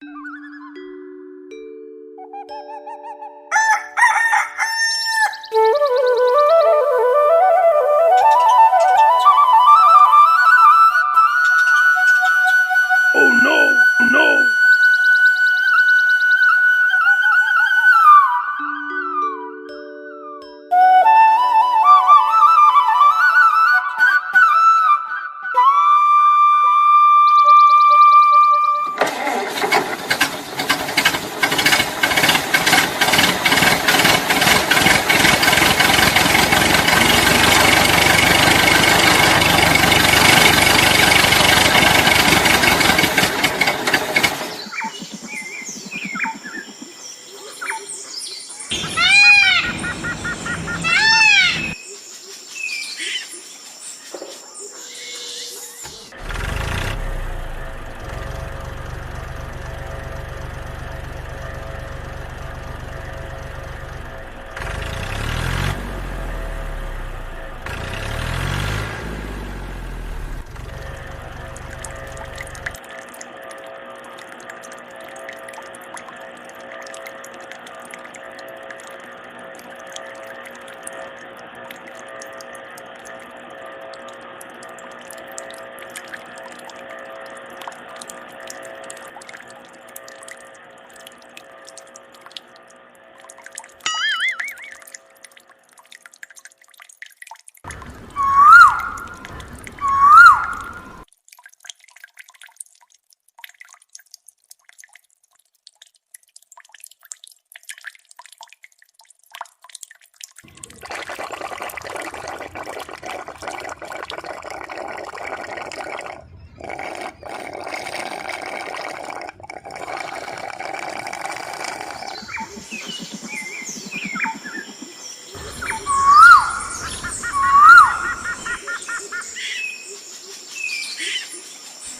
Oh no, no.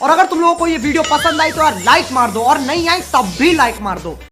और अगर तुम लोगों को ये वीडियो पसंद आई तो यार लाइक मार दो, और नहीं आई तब भी लाइक मार दो।